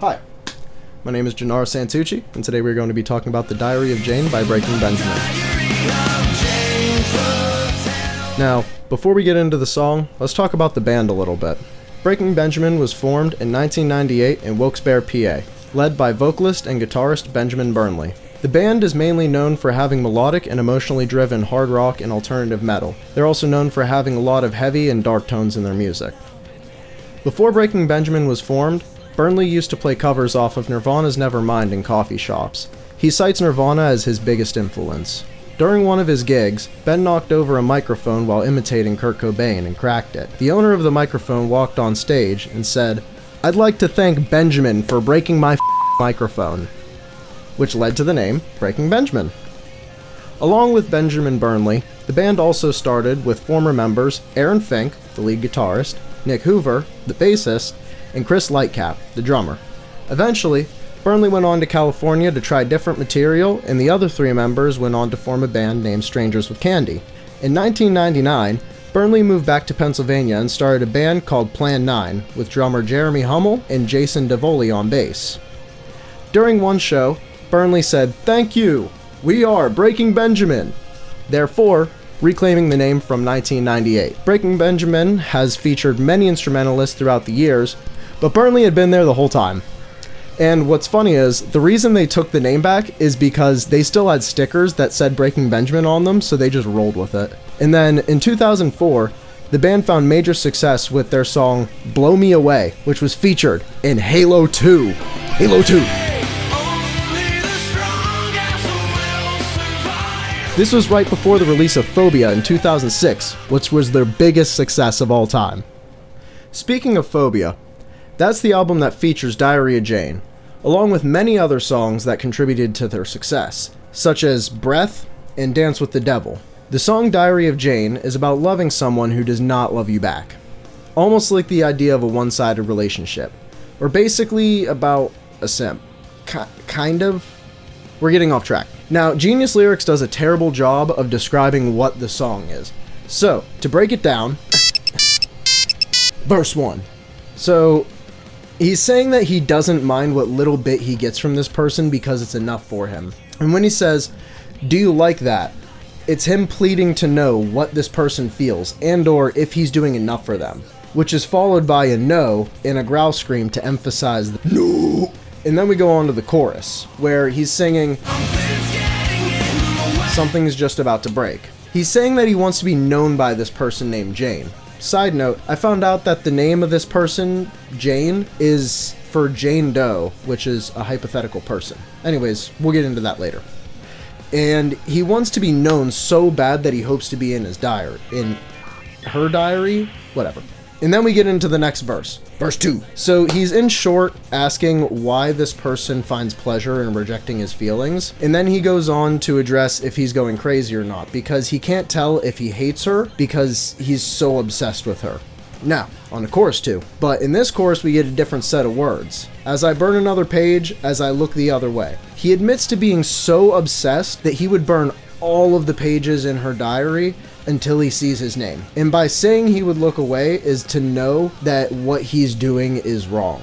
Hi, my name is Gennaro Santucci, and today we're going to be talking about The Diary of Jane by Breaking Benjamin. Now, before we get into the song, let's talk about the band a little bit. Breaking Benjamin was formed in 1998 in Wilkes-Barre, PA, led by vocalist and guitarist Benjamin Burnley. The band is mainly known for having melodic and emotionally driven hard rock and alternative metal. They're also known for having a lot of heavy and dark tones in their music. Before Breaking Benjamin was formed, Burnley used to play covers off of Nirvana's Nevermind in coffee shops. He cites Nirvana as his biggest influence. During one of his gigs, Ben knocked over a microphone while imitating Kurt Cobain and cracked it. The owner of the microphone walked on stage and said, "I'd like to thank Benjamin for breaking my microphone," which led to the name Breaking Benjamin. Along with Benjamin Burnley, the band also started with former members Aaron Fink, the lead guitarist, Nick Hoover, the bassist, and Chris Lightcap, the drummer. Eventually, Burnley went on to California to try different material, and the other three members went on to form a band named Strangers with Candy. In 1999, Burnley moved back to Pennsylvania and started a band called Plan 9, with drummer Jeremy Hummel and Jason DeVoli on bass. During one show, Burnley said, "Thank you, we are Breaking Benjamin," therefore reclaiming the name from 1998. Breaking Benjamin has featured many instrumentalists throughout the years, but Burnley had been there the whole time. And what's funny is, the reason they took the name back is because they still had stickers that said Breaking Benjamin on them, so they just rolled with it. And then in 2004, the band found major success with their song Blow Me Away, which was featured in Halo 2. Halo 2! This was right before the release of Phobia in 2006, which was their biggest success of all time. Speaking of Phobia, that's the album that features Diary of Jane, along with many other songs that contributed to their success, such as Breath and Dance with the Devil. The song Diary of Jane is about loving someone who does not love you back, almost like the idea of a one-sided relationship, or basically about a simp. Kind of? We're getting off track. Now, Genius Lyrics does a terrible job of describing what the song is. So, to break it down, verse 1. So, he's saying that he doesn't mind what little bit he gets from this person because it's enough for him. And when he says, "Do you like that?" it's him pleading to know what this person feels and or if he's doing enough for them, which is followed by a no and a growl scream to emphasize the no. And then we go on to the chorus, where he's singing, "Something's just about to break." He's saying that he wants to be known by this person named Jane. Side note, I found out that the name of this person, Jane, is for Jane Doe, which is a hypothetical person. Anyways, we'll get into that later. And he wants to be known so bad that he hopes to be in his diary. In her diary? Whatever. And then we get into the next verse. Verse 2. So he's in short asking why this person finds pleasure in rejecting his feelings. And then he goes on to address if he's going crazy or not, because he can't tell if he hates her because he's so obsessed with her. Now, on to chorus 2. But in this chorus we get a different set of words. As I burn another page, as I look the other way. He admits to being so obsessed that he would burn all of the pages in her diary until he sees his name. And by saying he would look away is to know that what he's doing is wrong.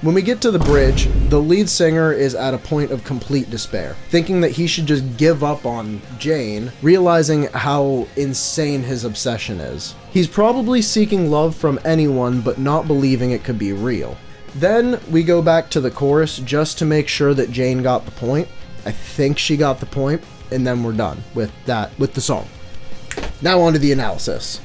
When we get to the bridge, the lead singer is at a point of complete despair, thinking that he should just give up on Jane, realizing how insane his obsession is. He's probably seeking love from anyone but not believing it could be real. Then we go back to the chorus just to make sure that Jane got the point. I think she got the point, and then we're done with the song. Now on to the analysis.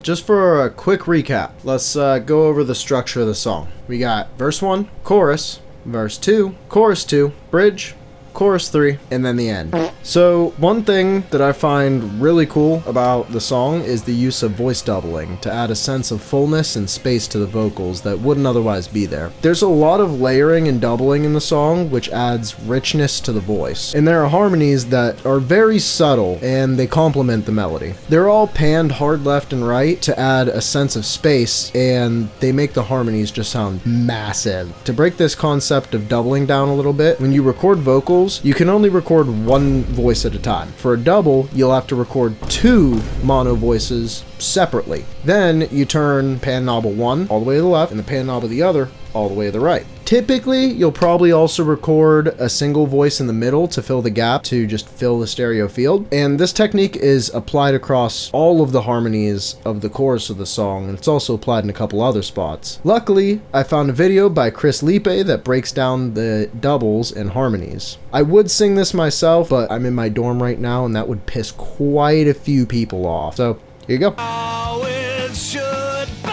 Just for a quick recap, let's go over the structure of the song. We got verse 1, chorus, verse 2, chorus 2, bridge, chorus 3, and then the end. So one thing that I find really cool about the song is the use of voice doubling to add a sense of fullness and space to the vocals that wouldn't otherwise be there. There's a lot of layering and doubling in the song, which adds richness to the voice. And there are harmonies that are very subtle and they complement the melody. They're all panned hard left and right to add a sense of space, and they make the harmonies just sound massive. To break this concept of doubling down a little bit, when you record vocals, you can only record one voice at a time. For a double, you'll have to record 2 mono voices separately. Then you turn pan knob 1 all the way to the left and the pan knob of the other all the way to the right. Typically, you'll probably also record a single voice in the middle to fill the gap, to just fill the stereo field. And this technique is applied across all of the harmonies of the chorus of the song, and it's also applied in a couple other spots. Luckily, I found a video by Chris Lipe that breaks down the doubles and harmonies. I would sing this myself, but I'm in my dorm right now, and that would piss quite a few people off. So, here you go. How it should be.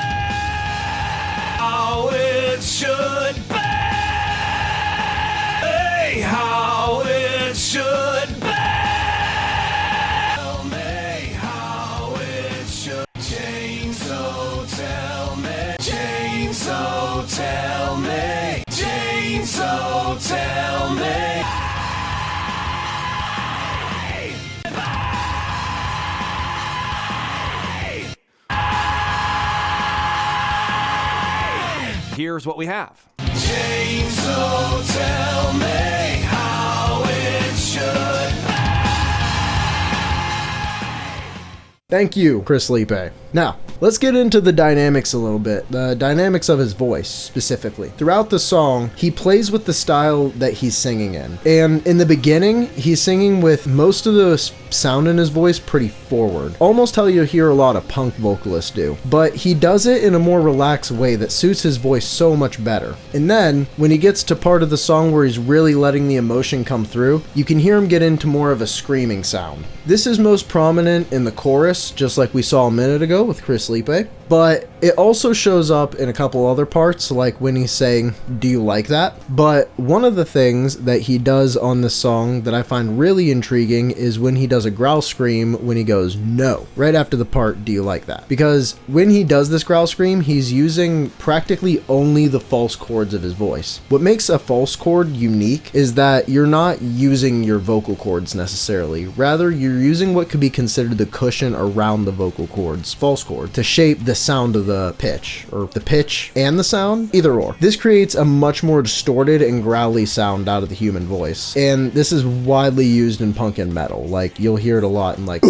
How it should be. How it should be. Tell me how it should change, so tell me. Change, so tell me. Change, so tell me. Here's what we have. Change, so tell me how it should be. Thank you, Chris Lipe. Now, let's get into the dynamics a little bit. The dynamics of his voice, specifically. Throughout the song, he plays with the style that he's singing in. And in the beginning, he's singing with most of the sound in his voice pretty forward. Almost how you hear a lot of punk vocalists do. But he does it in a more relaxed way that suits his voice so much better. And then, when he gets to part of the song where he's really letting the emotion come through, you can hear him get into more of a screaming sound. This is most prominent in the chorus, just like we saw a minute ago with Chris Lipe, but it also shows up in a couple other parts, like when he's saying, "Do you like that?" But one of the things that he does on this song that I find really intriguing is when he does a growl scream when he goes, "No," right after the part, "Do you like that?" Because when he does this growl scream, he's using practically only the false chords of his voice. What makes a false chord unique is that you're not using your vocal cords necessarily. Rather, you're using what could be considered the cushion around the vocal cords, false chord, to shape the sound of the pitch, or the pitch and the sound, either or. This creates a much more distorted and growly sound out of the human voice, and this is widely used in punk and metal. Like, you'll hear it a lot in like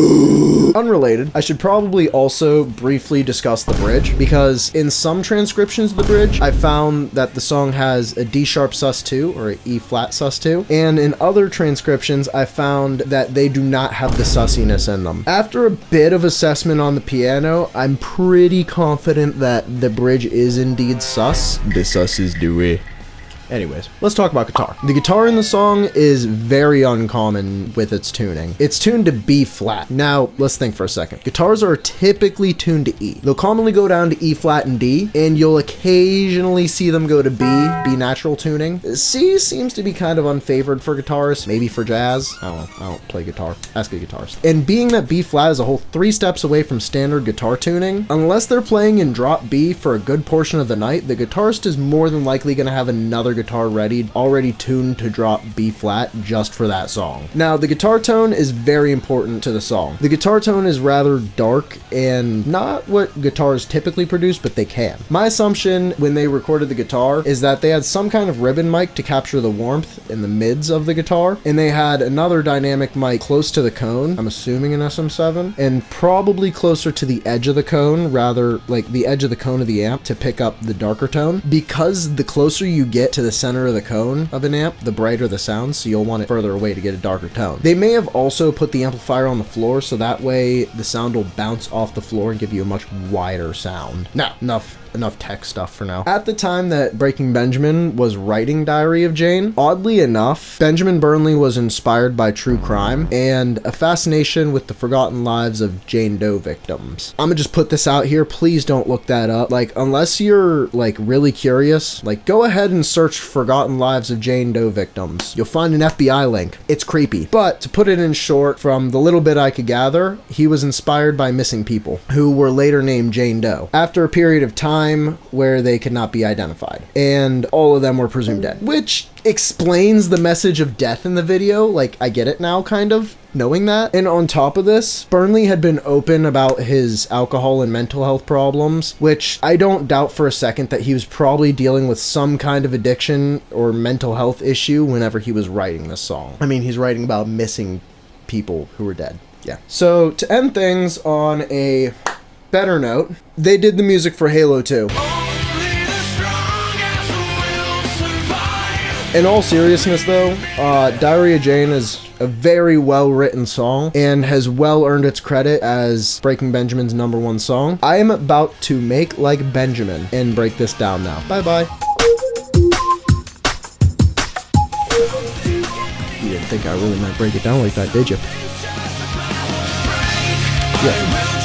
unrelated. I should probably also briefly discuss the bridge, because in some transcriptions of the bridge, I found that the song has a D sharp sus2 or an E flat sus2, and in other transcriptions, I found that they do not have the sussiness in them. After a bit of assessment on the piano, I'm pretty confident that the bridge is indeed sus. The sus is dewy. Anyways, let's talk about guitar. The guitar in the song is very uncommon with its tuning. It's tuned to B flat. Now, let's think for a second. Guitars are typically tuned to E. They'll commonly go down to E flat and D, and you'll occasionally see them go to B natural tuning. C seems to be kind of unfavored for guitarists, maybe for jazz. I don't know. I don't play guitar. Ask a guitarist. And being that B flat is a whole 3 steps away from standard guitar tuning, unless they're playing in drop B for a good portion of the night, the guitarist is more than likely going to have another guitar ready, already tuned to drop B flat just for that song. Now, the guitar tone is very important to the song. The guitar tone is rather dark and not what guitars typically produce, but they can. My assumption when they recorded the guitar is that they had some kind of ribbon mic to capture the warmth in the mids of the guitar, and they had another dynamic mic close to the cone, I'm assuming an SM7, and probably closer to the edge of the cone, rather like the edge of the cone of the amp, to pick up the darker tone, because the closer you get to the center of the cone of an amp, the brighter the sound, so you'll want it further away to get a darker tone. They may have also put the amplifier on the floor, so that way the sound will bounce off the floor and give you a much wider sound. Now, enough tech stuff for now. At the time that Breaking Benjamin was writing Diary of Jane, oddly enough, Benjamin Burnley was inspired by true crime and a fascination with the forgotten lives of Jane Doe victims. I'm gonna just put this out here, please don't look that up. Like, unless you're like really curious, like go ahead and search Forgotten Lives of Jane Doe Victims. You'll find an FBI link. It's creepy. But to put it in short, from the little bit I could gather, he was inspired by missing people who were later named Jane Doe after a period of time where they could not be identified, and all of them were presumed dead, which explains the message of death in the video. Like, I get it now, kind of, knowing that. And on top of this, Burnley had been open about his alcohol and mental health problems, which I don't doubt for a second that he was probably dealing with some kind of addiction or mental health issue whenever he was writing this song. I mean, he's writing about missing people who were dead. Yeah. So to end things on a better note, they did the music for Halo 2. Only the strong as will survive. In all seriousness though, Diary of Jane is a very well written song and has well earned its credit as Breaking Benjamin's #1 song. I am about to make like Benjamin and break this down now. Bye bye. You didn't think I really might break it down like that, did you? Yeah.